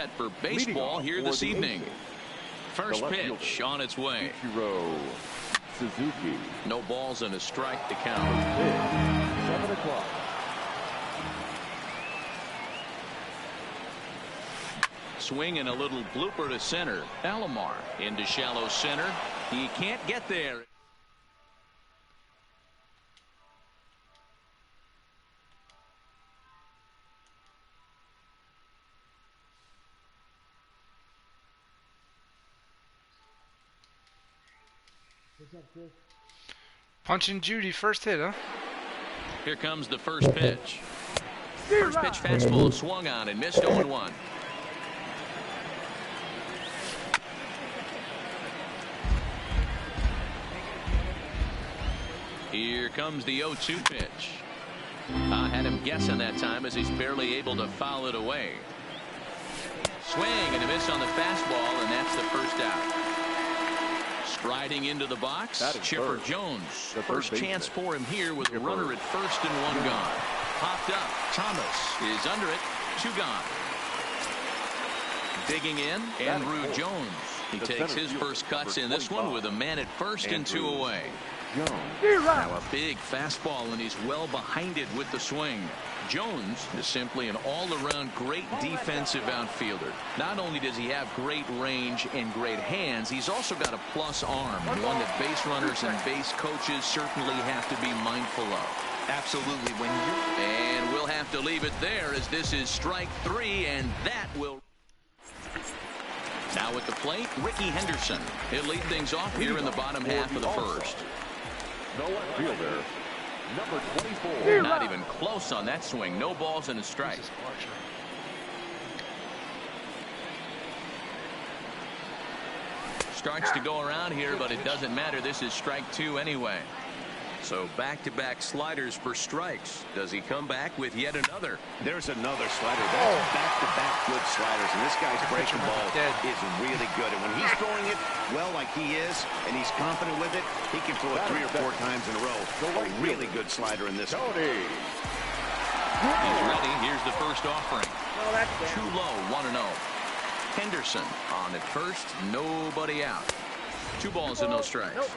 For baseball here this evening. First pitch on its way. Suzuki. No balls and a strike to count. 7 o'clock. Swing and a little blooper to center. Alomar into shallow center. He can't get there. Punching Judy, first hit, huh? Here comes the first pitch. First pitch fastball swung on and missed 0-1. Here comes the 0-2 pitch. Had him guessing that time as he's barely able to foul it away. Swing and a miss on the fastball, and that's the first out. Striding into the box, Chipper Jones. The first chance for him here with a runner at first and one gone. Popped up. Thomas is under it. 2 gone. Digging in, Andrew Jones. He takes his first cuts in this one with a man at first and 2 away. Now a big fastball, and he's well behind it with the swing. Jones is simply an all-around great defensive outfielder. Not only does he have great range and great hands, he's also got a plus arm, one that base runners and base coaches certainly have to be mindful of. Absolutely. And we'll have to leave it there as this is strike 3, and that will... Now at the plate, Ricky Henderson. He'll lead things off here in the bottom half of the first. No fielder. Number 24. Not even close on that swing. No balls and a strike. Starts to go around here, but it doesn't matter. This is strike 2 anyway. So back-to-back sliders for strikes. Does he come back with yet another? There's another slider. That's back-to-back good sliders, and this guy's breaking ball is really good. And when he's throwing it well like he is, and he's confident with it, he can throw it 3 or 4 times in a row. A really good slider in this one. He's ready. Here's the first offering. Too low, 1-0. Henderson on at first, nobody out. 2 balls and no strikes.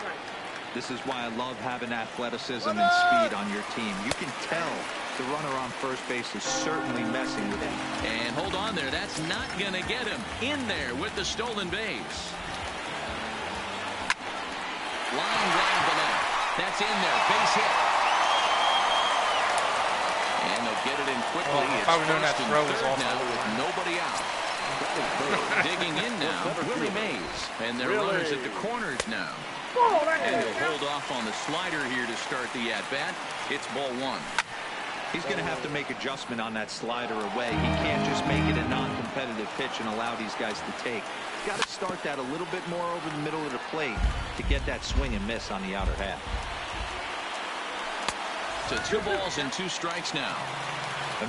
This is why I love having athleticism and speed on your team. You can tell the runner on first base is certainly messing with him. And hold on there. That's not going to get him in there with the stolen base. Line drive below. That's in there. Base hit. And they'll get it in quickly. It's first and third now with nobody out. Digging in now, Willie Mays. And their runners at the corners now. And he'll hold off on the slider here to start the at-bat. It's ball 1. He's going to have to make adjustment on that slider away. He can't just make it a non-competitive pitch and allow these guys to take. He's got to start that a little bit more over the middle of the plate to get that swing and miss on the outer half. So 2 balls and 2 strikes now.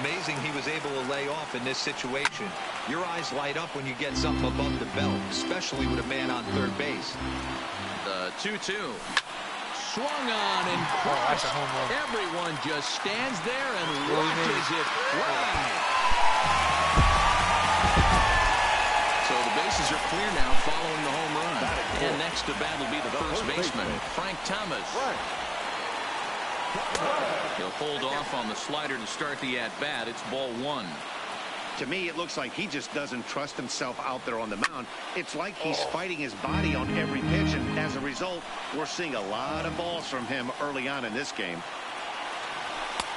Amazing he was able to lay off in this situation. Your eyes light up when you get something above the belt, especially with a man on third base. The 2-2. Swung on and crushed. Everyone just stands there and watches it fly. So the bases are clear now following the home run. And next to bat will be the first baseman, Frank Thomas. He'll hold off on the slider to start the at-bat. It's ball 1. To me, it looks like he just doesn't trust himself out there on the mound. It's like he's fighting his body on every pitch, and as a result, we're seeing a lot of balls from him early on in this game.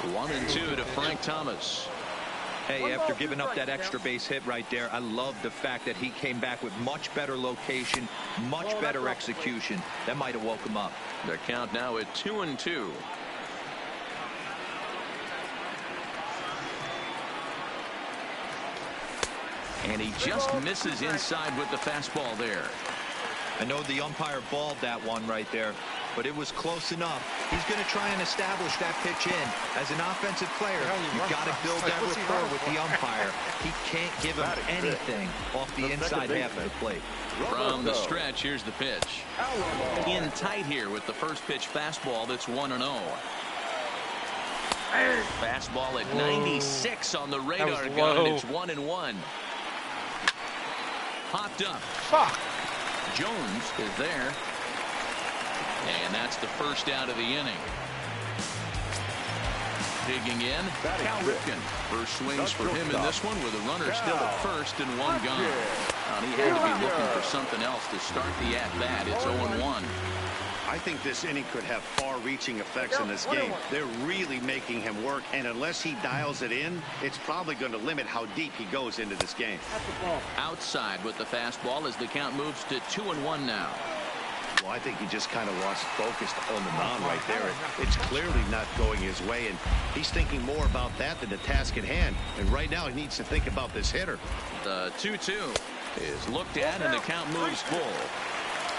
1-2 to Frank Thomas. Hey, after giving up that extra base hit right there, I love the fact that he came back with much better location, much better execution. That might have woke him up. Their count now at 2-2. And he just misses inside with the fastball there. I know the umpire balled that one right there, but it was close enough. He's going to try and establish that pitch in. As an offensive player, you've got to build that rapport with the umpire. He can't give him anything off the inside half of the plate. From the stretch, here's the pitch. In tight here with the first pitch fastball that's 1-0. Fastball at 96 on the radar gun. It's 1-1. Popped up. Fuck. Jones is there. And that's the first out of the inning. Digging in, Cal Ripken. First swings for him in this one with a runner still at first and one gone. He had to be looking for something else to start the at-bat. It's 0-1. I think this inning could have far-reaching effects in this game. They're really making him work, and unless he dials it in, it's probably going to limit how deep he goes into this game. Outside with the fastball as the count moves to 2-1 now. Well, I think he just kind of lost focus on the mound right there. It's clearly not going his way, and he's thinking more about that than the task at hand. And right now, he needs to think about this hitter. The 2-2 is looked at, and the count moves full.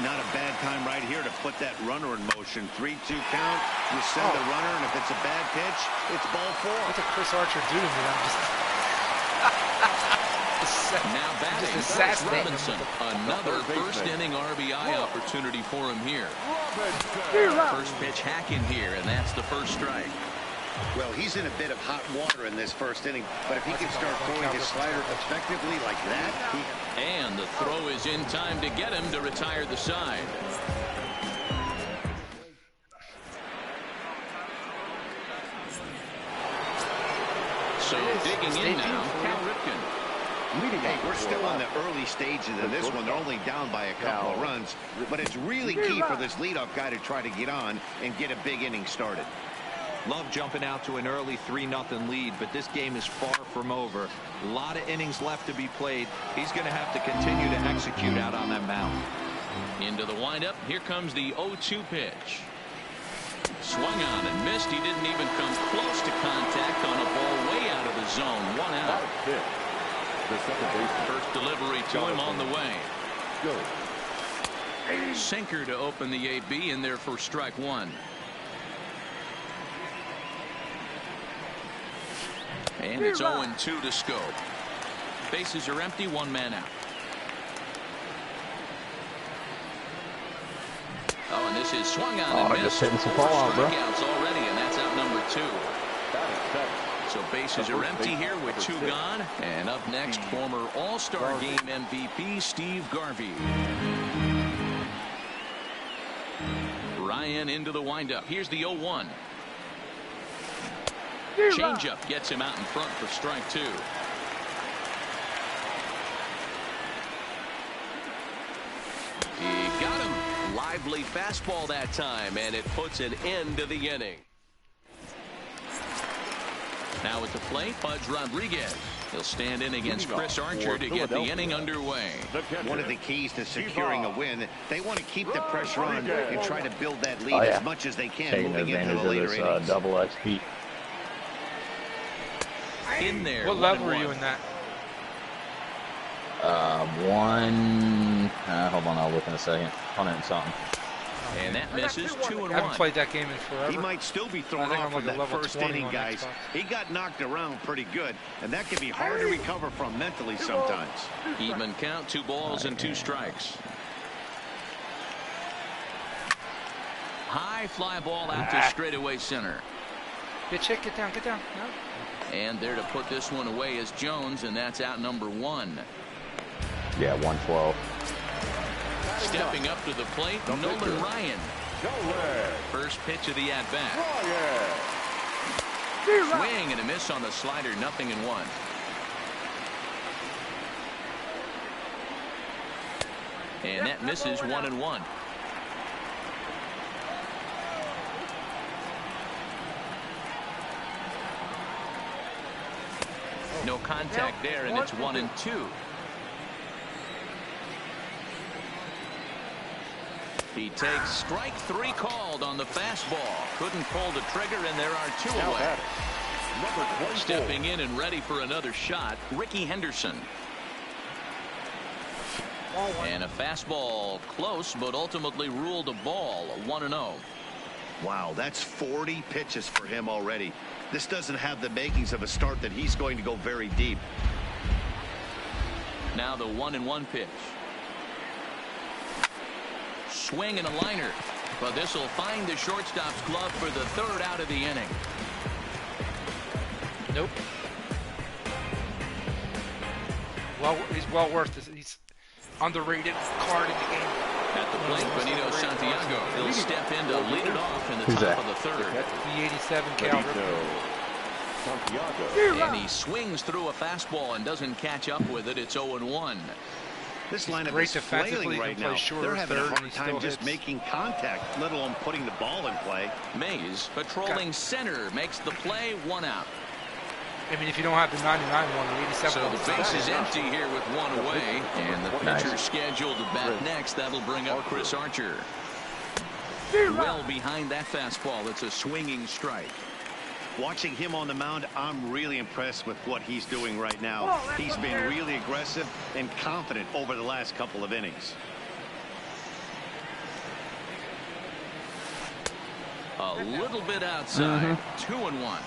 Not a bad time right here to put that runner in motion. 3-2 count. You send the runner, and if it's a bad pitch, it's ball 4. What's a Chris Archer do to me? I'm just... Now batting, Robinson. Another first-inning RBI opportunity for him here. First pitch hack in here, and that's the first strike. Well, he's in a bit of hot water in this first inning, but if he can start throwing his slider effectively like that... And the throw is in time to get him to retire the side. So digging in now, Cal Ripken. Hey, we're still in the early stages of this one. They're only down by a couple of runs, but it's really key for this leadoff guy to try to get on and get a big inning started. Love jumping out to an early 3-0 lead, but this game is far from over. A lot of innings left to be played. He's going to have to continue to execute out on that mound. Into the windup. Here comes the 0-2 pitch. Swung on and missed. He didn't even come close to contact on a ball way out of the zone. 1 out. First delivery to him on the way. Sinker to open the AB in there for strike 1. And it's 0-2 to Scope. Bases are empty, 1 man out. Oh, and this is swung on and missed. Just hitting some fallout, bro. Strikeouts already, and that's out number 2. So bases are empty here with 2 gone. And up next, former All-Star Game MVP Steve Garvey. Ryan into the windup. Here's the 0-1. Changeup gets him out in front for strike 2. He got him. Lively fastball that time, and it puts an end to the inning. Now at the plate, Pudge Rodriguez. He'll stand in against Chris Archer to get the inning underway. One of the keys to securing a win, they want to keep the pressure on and try to build that lead as much as they can moving into the later innings. Double XP. In there. What level were you in that? Hold on, I'll look in a second. 100 and something. And that misses 2-1. I haven't played that game in forever. He might still be thrown off of that first inning, guys. He got knocked around pretty good, and that can be hard to recover from mentally sometimes. Even count, 2 balls and 2 strikes. High fly ball out to straightaway center. Bitch, hit, get down, get down. No. And there to put this one away is Jones, and that's out number 1. Yeah, 112. Stepping up to the plate, Nolan Ryan. First pitch of the at-bat. Swing and a miss on the slider, 0-1. And that misses 1-1. No contact there, and it's 1-2. He takes strike 3 called on the fastball. Couldn't pull the trigger, and there are 2 away. Stepping in and ready for another shot, Ricky Henderson. And a fastball close, but ultimately ruled a ball, 1-0. Wow, that's 40 pitches for him already. This doesn't have the makings of a start that he's going to go very deep. Now the 1-1 pitch. Swing and a liner, but this will find the shortstop's glove for the 3rd out of the inning. Nope. Well, he's well worth it. underrated card in the game. At the plate, Benito Santiago. He'll step in to lead it off in the top of the third. The 87 caliber. And he swings through a fastball and doesn't catch up with it. It's 0-1. This lineup is flailing right now. They're having a hard time just hits. making contact, let alone putting the ball in play. Mays patrolling center makes the play, 1 out. I mean, if you don't have the 99 one, the 87 So one. the base is empty here with 1 away, and the pitcher scheduled to bat next. That'll bring up Chris Archer. Well behind that fastball. It's a swinging strike. Watching him on the mound, I'm really impressed with what he's doing right now. He's been really aggressive and confident over the last couple of innings. A little bit outside. 2-1.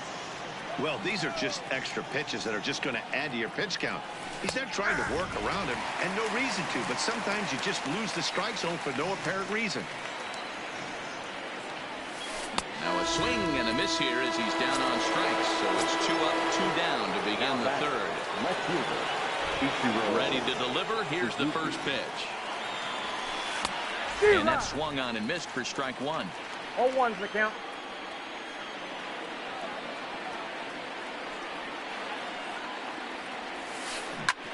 Well, these are just extra pitches that are just going to add to your pitch count. He's not trying to work around him, and no reason to, but sometimes you just lose the strike zone for no apparent reason. Now a swing and a miss here as he's down on strikes. So it's 2 up, 2 down to begin the third. Ready to deliver. Here's the first pitch. And that swung on and missed for strike 1. 0-1's the count.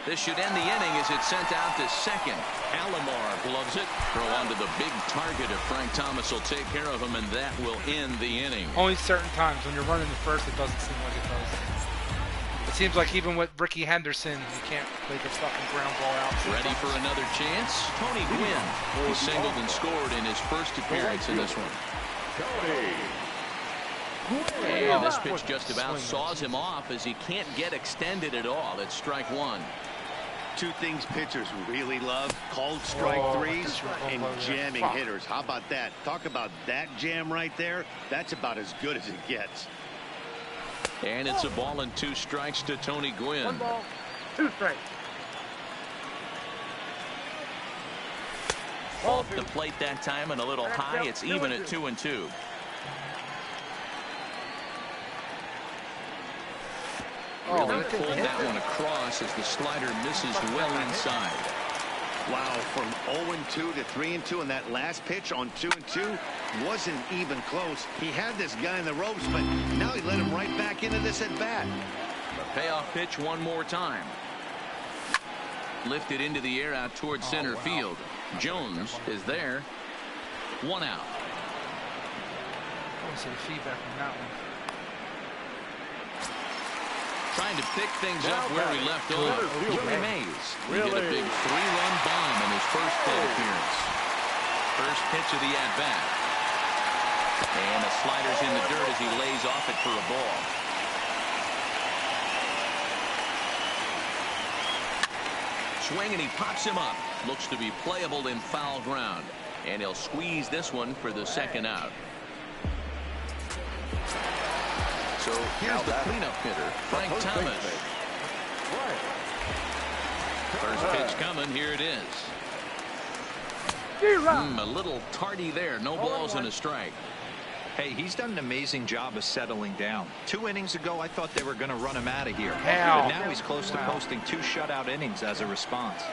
This should end the inning as it's sent out to second. Alomar gloves it. Throw onto the big target if Frank Thomas will take care of him, and that will end the inning. Only certain times. When you're running the first, it doesn't seem like it does. It seems like even with Ricky Henderson, you can't play the fucking ground ball out. Ready for another chance? Tony Gwynn. He singled and scored in his first appearance in this one. And this pitch just about saws him off as he can't get extended at all. It's strike 1. 2 things pitchers really love: called strike threes and jamming hitters. How about that? Talk about that jam right there. That's about as good as it gets. And it's a ball and 2 strikes to Tony Gwynn. 1 ball, 2 strikes. Off the plate that time and a little high. It's even at 2-2. Really pulled that one across as the slider misses well inside. Wow, from 0-2 to 3-2, and that last pitch on 2-2 wasn't even close. He had this guy in the ropes, but now he let him right back into this at bat. The payoff pitch one more time. Lifted into the air out towards center field. Jones is there. 1 out. I want to see the feedback on that one. Trying to pick things up where he left off. Willie Mays. He hit a big 3-run bomb in his first plate appearance. First pitch of the at-bat. And the slider's in the dirt as he lays off it for a ball. Swing and he pops him up. Looks to be playable in foul ground. And he'll squeeze this one for the second out. So here's the cleanup hitter, Frank Thomas. First pitch coming. Here it is. A little tardy there. No balls and a strike. Hey, he's done an amazing job of settling down. 2 innings ago, I thought they were going to run him out of here. But now he's close to posting 2 shutout innings as a response.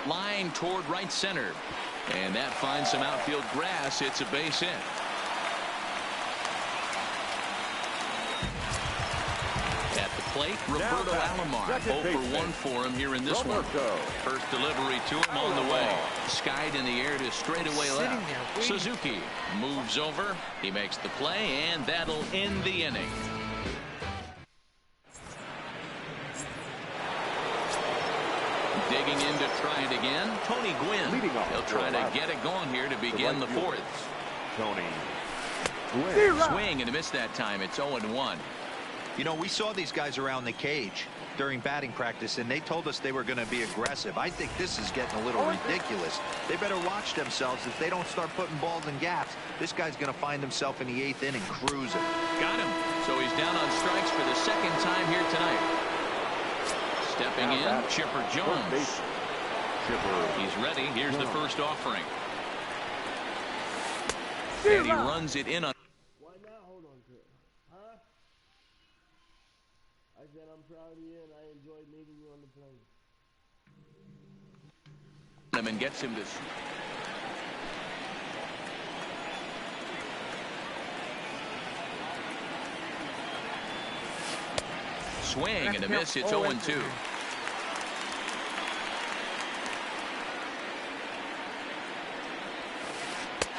Line toward right center. And that finds some outfield grass. It's a base hit. At the plate, Roberto Alomar. 0 for 1 for him here in this one. First delivery to him on the way. Skied in the air to straightaway left. Suzuki moves over. He makes the play, and that'll end the inning. Digging in to try it again, Tony Gwynn. He'll try to get it going here to begin the 4th. Tony Gwynn. Swing and a miss that time. It's 0-1. You know, we saw these guys around the cage during batting practice, and they told us they were going to be aggressive. I think this is getting a little ridiculous. They better watch themselves. If they don't start putting balls in gaps, this guy's going to find himself in the 8th inning cruising. Got him. So he's down on strikes for the second time here tonight. Stepping in, Chipper Jones. He's ready. Here's the first offering. And he runs it in on. Why not hold on to it? Huh? I said I'm proud of you and I enjoyed meeting you on the plane. And gets him to... Swing and a miss. It's 0-2.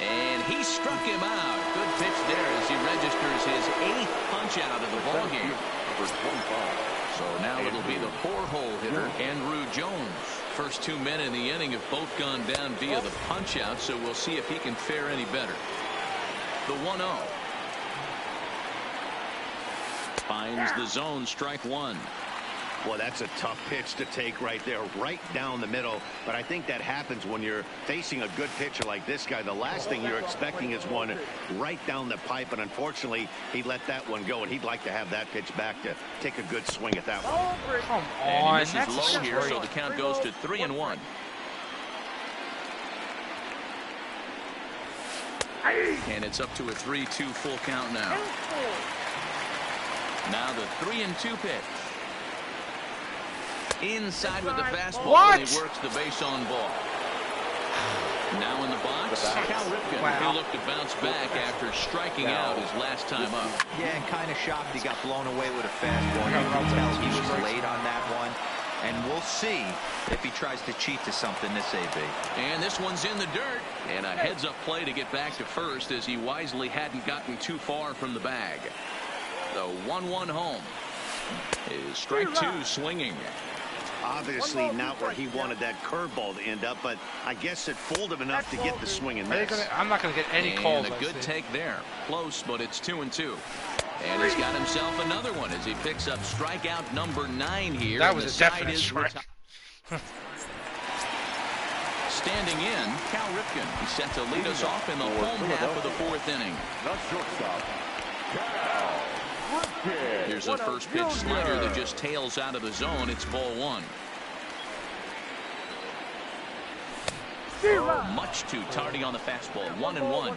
And he struck him out. Good pitch there as he registers his 8th punch out of the ball game. So now it'll be the 4-hole hitter, Andrew Jones. First 2 men in the inning have both gone down via the punch out, so we'll see if he can fare any better. The 1-0. Finds the zone, strike one. Well, that's a tough pitch to take right there, right down the middle. But I think that happens when you're facing a good pitcher like this guy. The last thing you're expecting is one right down the pipe, and unfortunately, he let that one go, and he'd like to have that pitch back to take a good swing at that one. Come And on, he misses low here, so the count goes to 3-1. And it's up to a 3-2 full count now. Now the 3-2 pitch. Inside with the fastball. What? And he works the base on ball. Now in the box, Cal Ripken. Wow. He looked to bounce back after striking out his last time up. Yeah, and kind of shocked he got blown away with a fastball. You can tell he was late on that one. And we'll see if he tries to cheat to something this AB. And this one's in the dirt. And a heads-up play to get back to first as he wisely hadn't gotten too far from the bag. The 1-1 home is strike two swinging. Obviously not where he wanted that curveball to end up, but I guess it fooled him enough to get the swing and miss. I'm not going to get any calls. And a good take there. Close, but it's 2-2. And he's got himself another one as he picks up strikeout number 9 here. That was a definite strike. Standing in, Cal Ripken. He's set to lead us off in the home half of the 4th inning. The shortstop, Cal Ripken. Here's a first pitch slider that just tails out of the zone. It's ball 1. Oh, much too tardy on the fastball. 1-1.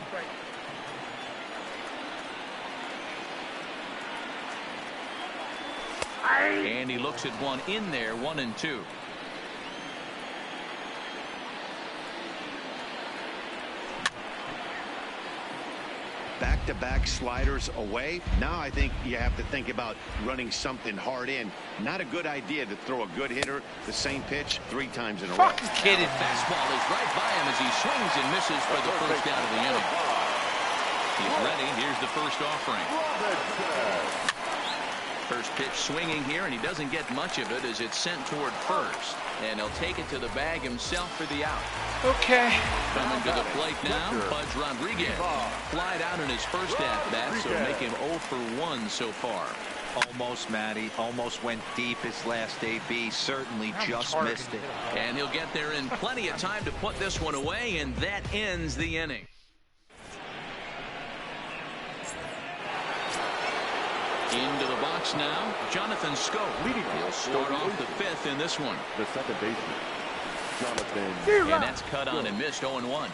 And he looks at one in there. 1-2. Back-to-back sliders away. Now I think you have to think about running something hard in. Not a good idea to throw a good hitter the same pitch 3 times in a row. Fucking kidding. Fastball is right by him as he swings and misses for the first out of the inning. He's ready. Here's the first offering. First pitch swinging here, and he doesn't get much of it as it's sent toward first. And he'll take it to the bag himself for the out. Okay. Coming to the plate now, Pudge Rodriguez. Flied out in his first at-bat, so make him 0 for 1 so far. Almost, Matty. Almost went deep his last AB. Certainly just missed it. And he'll get there in plenty of time to put this one away, and that ends the inning. Into the box now, Jonathan Scope. He'll start off the 5th in this one. The second baseman, Jonathan. And that's cut on and missed 0-1.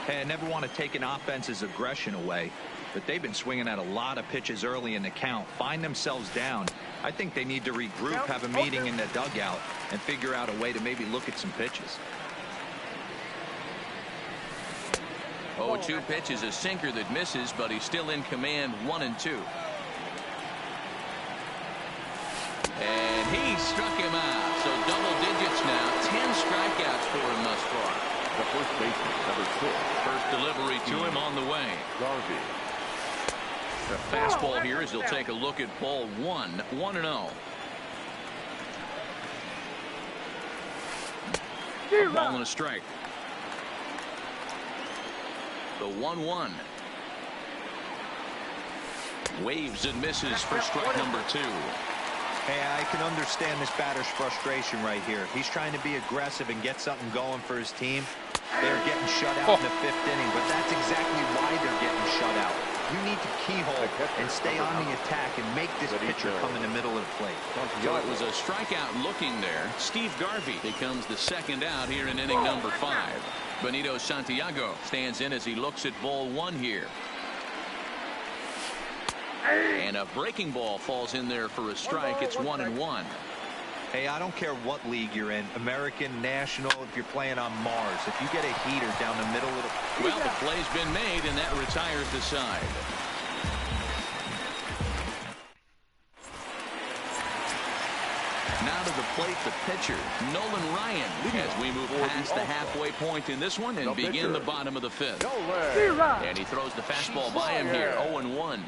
Hey, I never want to take an offense's aggression away, but they've been swinging at a lot of pitches early in the count. Find themselves down. I think they need to regroup, have a meeting in the dugout, and figure out a way to maybe look at some pitches. 0-2 pitch is a sinker that misses, but he's still in command. 1-2. And he struck him out. So double digits now. 10 strikeouts for him thus far. The first baseman, number 6. First delivery to him on the way. Garvey. The fastball here as he'll take a look at ball 1. 1-0. A ball and a strike. The 1-1. Waves and misses for strike number 2. Hey, I can understand this batter's frustration right here. He's trying to be aggressive and get something going for his team. They're getting shut out in the 5th inning, but that's exactly why they're getting shut out. You need to keyhole and stay on the attack and make this pitcher come in the middle of the plate. So it was a strikeout looking there. Steve Garvey becomes the second out here in inning number 5. Benito Santiago stands in as he looks at ball 1 here. And a breaking ball falls in there for a strike. It's 1-1. Hey, I don't care what league you're in, American, National, if you're playing on Mars. If you get a heater down the middle of the... Well, the play's been made, and that retires the side. Now to the plate, the pitcher, Nolan Ryan, as we move past the halfway point in this one and begin the bottom of the fifth. And he throws the fastball by him here, 0-1.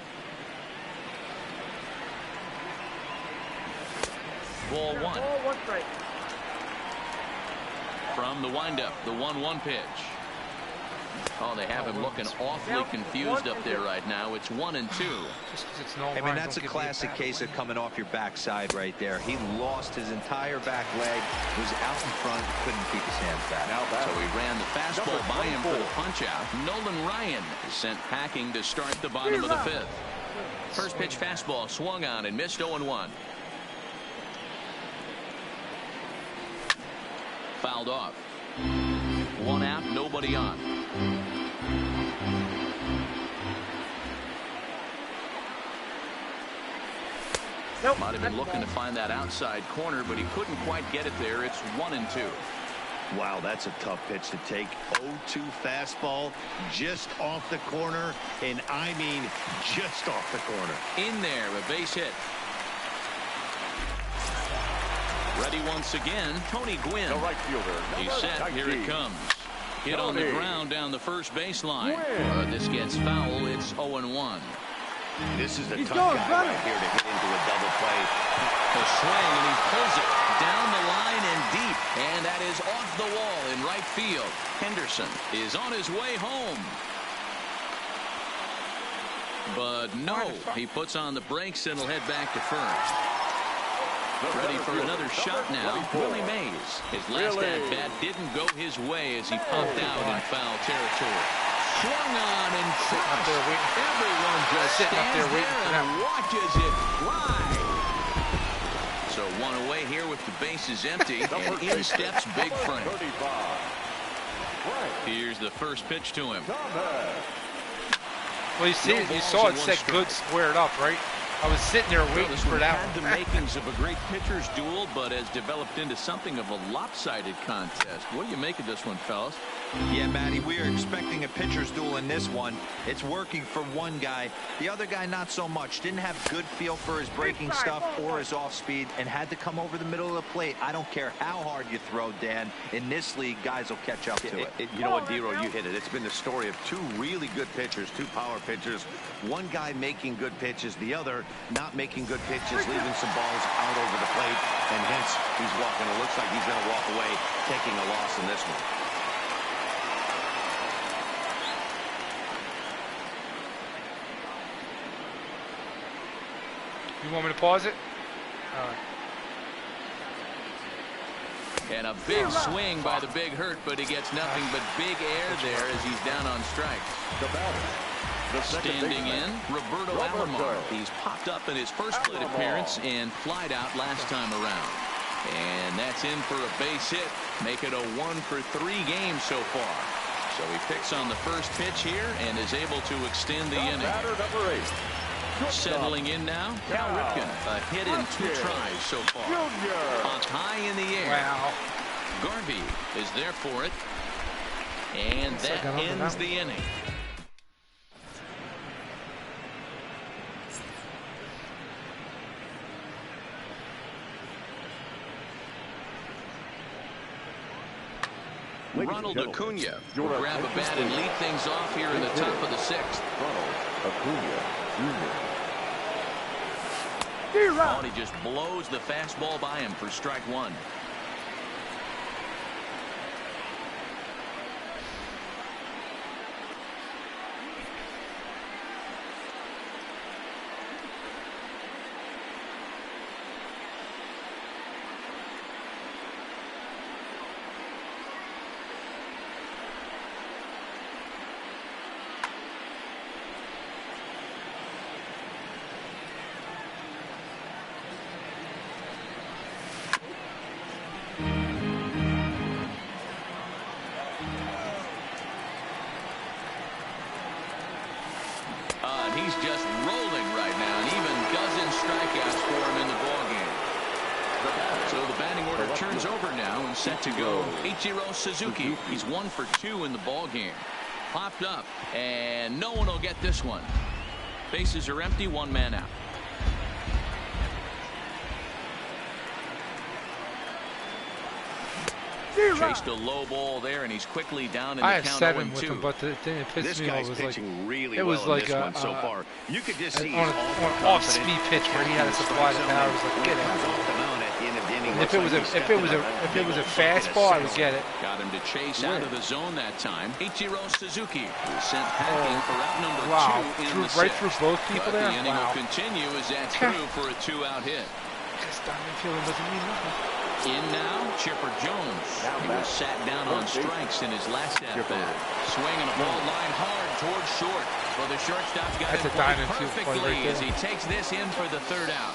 Ball one. From the windup, the 1-1 pitch. Oh, they have him looking awfully confused up there right now. It's 1-2. I mean, that's a classic case of coming off your backside right there. He lost his entire back leg, was out in front, couldn't keep his hands back. So he ran the fastball by him for the punch-out. Nolan Ryan is sent packing to start the bottom of the fifth. First pitch fastball swung on and missed, 0-1. Fouled off. One out, nobody on. Might have been looking to find that outside corner, but he couldn't quite get it there. It's 1-2. Wow, that's a tough pitch to take. 0-2 fastball just off the corner, and I mean just off the corner. In there, a base hit. Ready once again, Tony Gwynn. The right fielder. He's set. Here it comes. Hit on the ground down the first baseline. This gets foul. It's 0-1. This is the tough guy right here to hit into a double play. The swing, and he pulls it down the line and deep. And that is off the wall in right field. Henderson is on his way home. But no, he puts on the brakes and will head back to first. Ready for another shot now, Willie Mays. His last at-bat didn't go his way as he popped out in foul territory. Swung on and crushed. Everyone just stands there and watches it fly. So one away here with the bases empty, and in steps Big Frank. Here's the first pitch to him. Well, you saw it said good squared up, right? I was sitting there waiting for that one. The makings of a great pitcher's duel, but has developed into something of a lopsided contest. What do you make of this one, fellas? Yeah, Matty, we are expecting a pitcher's duel in this one. It's working for one guy. The other guy, not so much. Didn't have good feel for his breaking stuff or his off speed and had to come over the middle of the plate. I don't care how hard you throw, Dan. In this league, guys will catch up to it. You know what, Dero, you hit it. It's been the story of two really good pitchers, two power pitchers. One guy making good pitches, the other not making good pitches, leaving some balls out over the plate, and hence he's walking. It looks like he's going to walk away taking a loss in this one. You want me to pause it? All right. And a big swing by the Big Hurt, but he gets nothing but big air there as he's down on strikes. Standing in, Roberto Alomar. He's popped up in his first plate appearance and flied out last time around. And that's in for a base hit. Make it a 1-for-3 game so far. So he picks on the first pitch here and is able to extend the inning. Settling in now, Cal Ripken. A hit in 2 tries so far. Up high in the air. Wow. Garvey is there for it. And that ends the inning. Ronald Acuna will grab a bat and lead things off here in the top of the 6th. Ronald Acuna Jr. Oh, and he just blows the fastball by him for strike 1. He's just rolling right now strikeouts for him in the ballgame. So the batting order turns over now and set to go. Ichiro Suzuki. He's 1 for 2 in the ballgame. Popped up, and no one will get this one. Bases are empty, 1 man out. Chased a low ball there, and he's quickly down in the count. I have 7 with him, but the thing that pissed me off was like really it was well like a so far. You could just see on an off-speed pitch where he had to supply the power. It was like, get out. If it was a fastball, I would get it. Got him to chase out of the zone that time. Ichiro Suzuki was sent packing for out number 2 in the right 6th. through both people But there. the inning will continue as that's through for a 2-out hit. This diamond feeling doesn't mean nothing. In now, Chipper Jones. He was sat down on strikes in his last at-bat. Swinging a ball line hard towards short. Well, the shortstop's got it perfectly right as he takes this in for the 3rd out.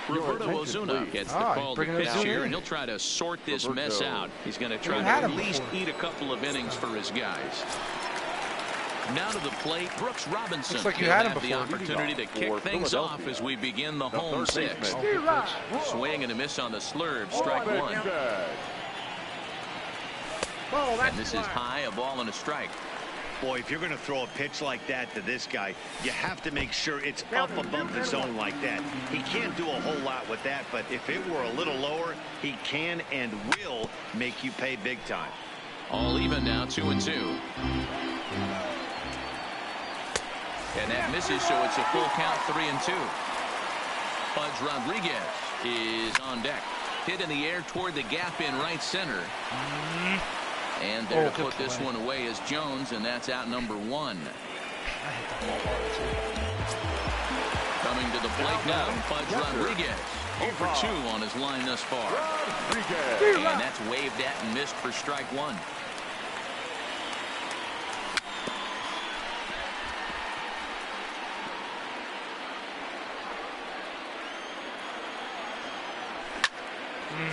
Roberto Ozuna gets the call to pitch here, and he'll try to sort this mess out. He's going to try to at least eat a couple of innings for his guys. Now to the plate, Brooks Robinson. Looks like you had him the opportunity to kick things off as we begin the home 6th. Swing and a miss on the slurve, strike 1. And this is high, a ball and a strike. Boy, if you're going to throw a pitch like that to this guy, you have to make sure it's up above the zone like that. He can't do a whole lot with that, but if it were a little lower, he can and will make you pay big time. All even now, 2-2. And that misses, so it's a full count, 3-2. Pudge Rodriguez is on deck. Hit in the air toward the gap in right center. And there to put this one away is Jones, and that's out number 1. Coming to the plate now, Pudge Rodriguez. 0 for 2 on his line thus far. And that's waved at and missed for strike 1.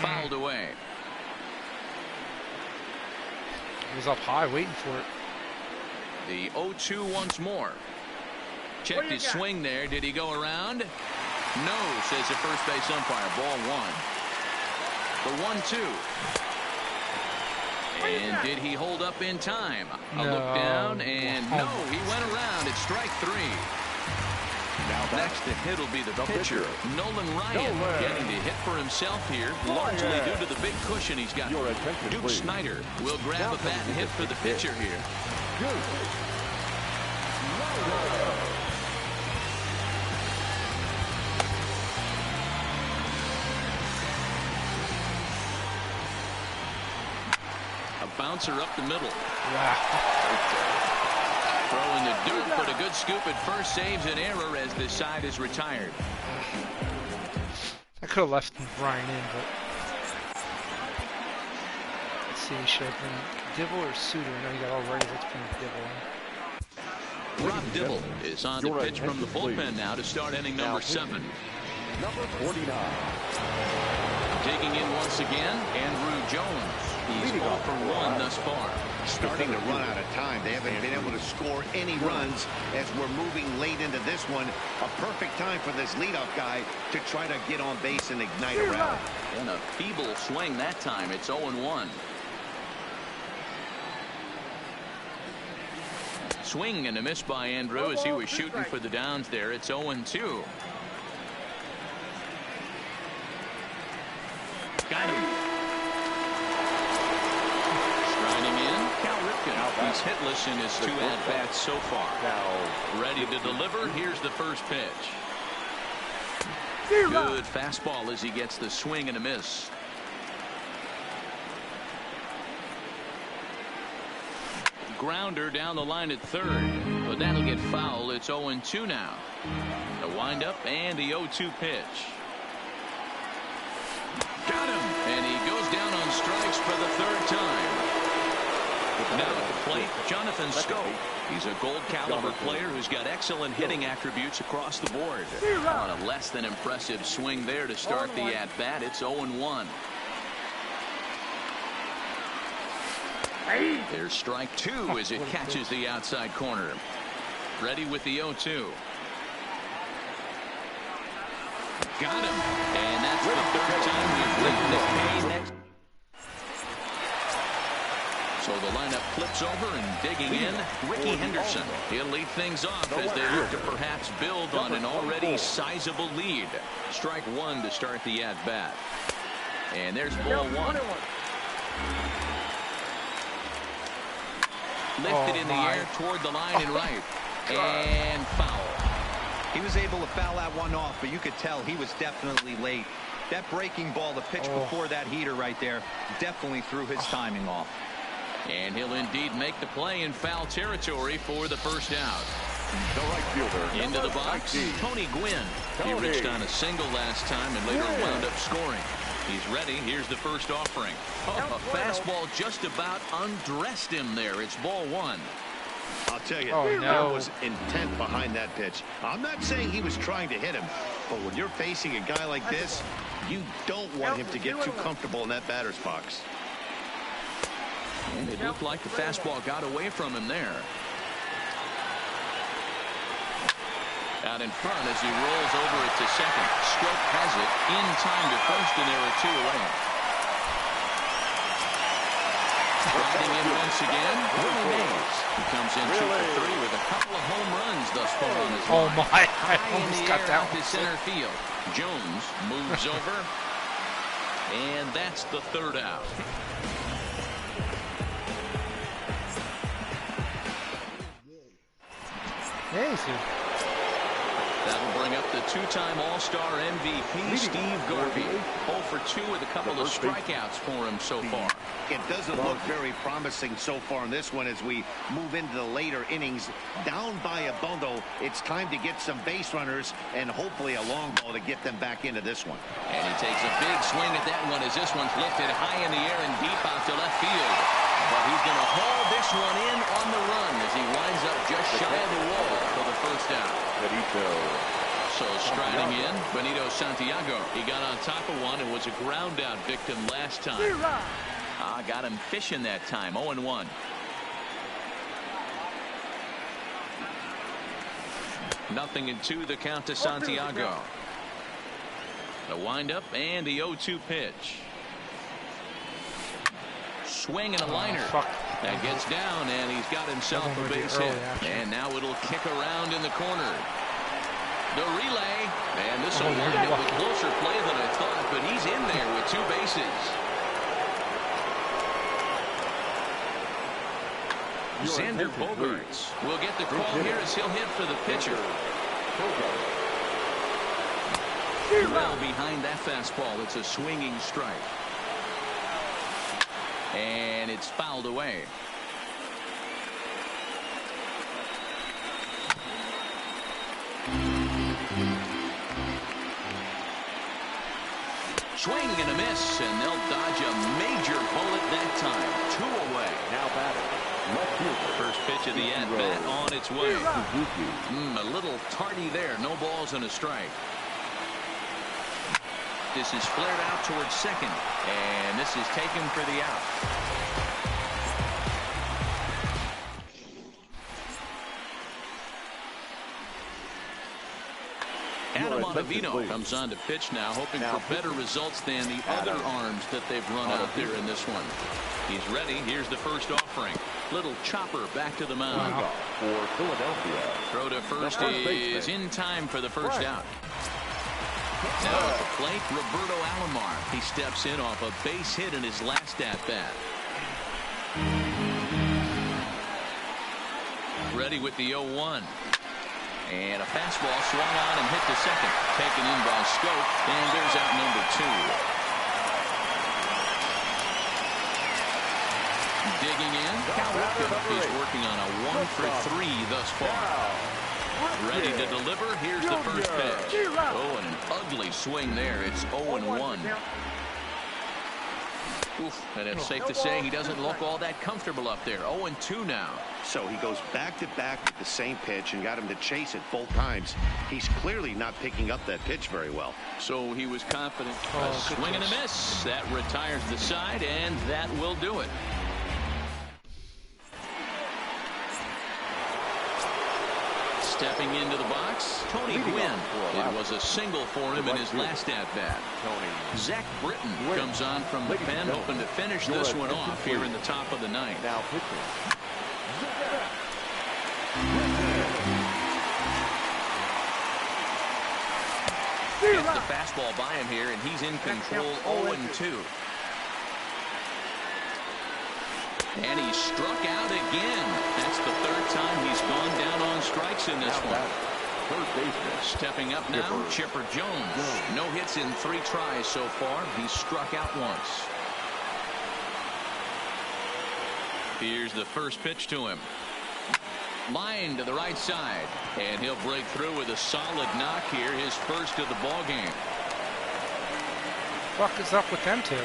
Fouled away. He was up high waiting for it. The 0-2 once more. Checked his swing there. Did he go around? No, says the first base umpire. Ball 1. The 1-2. And did he hold up in time? A look down, and no, he went around. It's strike 3. Next to hit will be the pitcher, Nolan Ryan, getting to hit for himself here, largely due to the big cushion he's got. Duke Snyder will grab a bat and hit for the pitcher here. A bouncer up the middle. Throwing the dirt, but a good scoop at first, saves an error as this side is retired. I could have left Ryan in, but let's see, should I bring Dibble or Suter? No, you got all ready. Let's bring Dibble in. Rob Dibble is on the pitch from the bullpen now to start inning number 7. Number 49. Digging in once again, Andrew Jones. He's 0 for 1 thus far. Starting to run out of time. They haven't been able to score any runs as we're moving late into this one. A perfect time for this leadoff guy to try to get on base and ignite a rally. And a feeble swing that time. It's 0-1. Swing and a miss by Andrew as he was shooting for the downs there. It's 0-2. Got him. He's hitless in his 2 at-bats so far. Ready to deliver. Here's the first pitch. Good fastball as he gets the swing and a miss. Grounder down the line at third, but that'll get foul. It's 0-2 now. The windup and the 0-2 pitch. Got him, and he goes down on strikes for the 3rd time. Now at the plate, Jonathan Scope. He's a gold caliber player who's got excellent hitting attributes across the board. On a less than impressive swing there to start the at-bat. It's 0-1. There's strike two as it catches the outside corner. Ready with the 0-2. Got him. And that's the third time we've linked this game next. So the lineup flips over and digging in, Ricky Henderson. He'll lead things off as they look to perhaps build on an already sizable lead. Strike one to start the at-bat. And there's ball one. Lifted in the air toward the line and right. And foul. He was able to foul that one off, but you could tell he was definitely late. That breaking ball, the pitch before that heater right there, definitely threw his timing off. And he'll indeed make the play in foul territory for the first out. The right fielder. Into the box, Tony Gwynn. He reached on a single last time and later wound up scoring. He's ready. Here's the first offering. A fastball just about undressed him there. It's ball one. I'll tell you, there was intent behind that pitch. I'm not saying he was trying to hit him, but when you're facing a guy like this, you don't want him to get too comfortable in that batter's box. And it looked like the fastball got away from him there. Out in front as he rolls over it to second. Scope has it in time to first, and there are two away. Riding in once again, Willie Mays. He comes in 2 for 3 with a couple of home runs thus far on his line. My! I High in almost the got air that out one. to center field. Jones moves over, and that's the third out. Yeah, he's here. That'll bring up the two-time All-Star MVP, Steve Garvey. 0 for 2 with a couple of strikeouts for him so far. It doesn't look very promising so far in this one as we move into the later innings. Down by a bundle, it's time to get some base runners and hopefully a long ball to get them back into this one. And he takes a big swing at that one as this one's lifted high in the air and deep out to left field. But he's going to haul this one in on the run as he winds up just shy of the wall for the first out. So striding in, Benito Santiago. He got on top of one and was a ground out victim last time. Got him fishing that time. 0-1. Nothing in 2, the count to Santiago. The windup and the 0-2 pitch. Swing and a liner. That gets down, and he's got himself a base hit. And now it'll kick around in the corner. The relay, and this will wind up with closer play than I thought, but he's in there with 2 bases. Xander Bogaerts will get the call here as he'll hit for the pitcher. Well behind that fastball, it's a swinging strike. And it's fouled away. Swing and a miss, and they'll dodge a major bullet that time. 2 away. Now batting. Left fielder. First pitch of the at-bat on its way. A little tardy there. No balls and a strike. This is flared out towards second, and this is taken for the out. Adam Ottavino comes on to pitch now, hoping for better results than the other arms that they've run out there in this one. He's ready. Here's the first offering. Little chopper back to the mound. For Philadelphia. Throw to first is in time for the first out. Now at the plate, Roberto Alomar. He steps in off a base hit in his last at-bat. Ready with the 0-1. And a fastball swung on and hit to second. Taken in by Scope, and there's out number 2. Digging in, Cal Ripken. He's working on a 1 for 3 thus far. Ready to deliver. Here's the first pitch. Oh, and an ugly swing there. It's 0-1. Oof, and it's safe to say he doesn't look all that comfortable up there. 0-2 now. So he goes back-to-back with the same pitch and got him to chase it both times. He's clearly not picking up that pitch very well. So he was confident. A swing and a miss. That retires the side, and that will do it. Stepping into the box, Tony Gwynn. It was a single for him in his last at-bat. Zach Britton comes on from the pen, hoping to finish this one off here in the top of the ninth. Now pitching. Gets the fastball by him here, and he's in control. 0-2. And he struck out again. That's the third time he's gone down on strikes in this one. Stepping up now, Chipper Jones. No hits in 3 tries so far. He's struck out once. Here's the first pitch to him. Line to the right side. And he'll break through with a solid knock here. His first of the ball game. What is up with them two?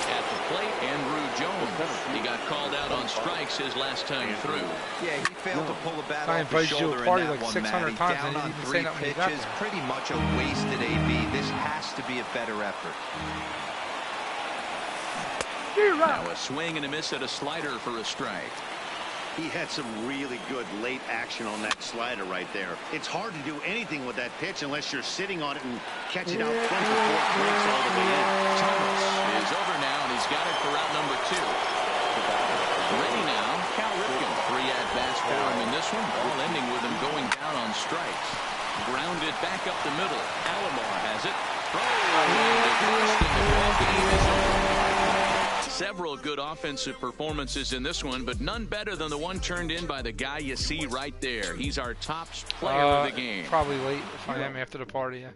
At the plate, Andrew Jones. He got called out on strikes his last time through. Yeah, he failed to pull the bat I off his invited you to shoulder a party in that like one, 600 Matty. times Down and you on didn't even 3 say nothing when you got pitches, there. pretty much a wasted AB. This has to be a better effort. Now a swing and a miss at a slider for a strike. He had some really good late action on that slider right there. It's hard to do anything with that pitch unless you're sitting on it and catch it out 24 points all the way in. Thomas is over now, and he's got it for out number 2. Ready now, Cal Ripken. 3 at-bats for him in this one, all ending with him going down on strikes. Grounded back up the middle. Alomar has it. Several good offensive performances in this one, but none better than the one turned in by the guy you see right there. He's our top player of the game. Probably late if I am after the party, yeah.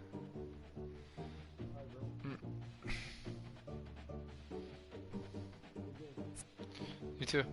You too.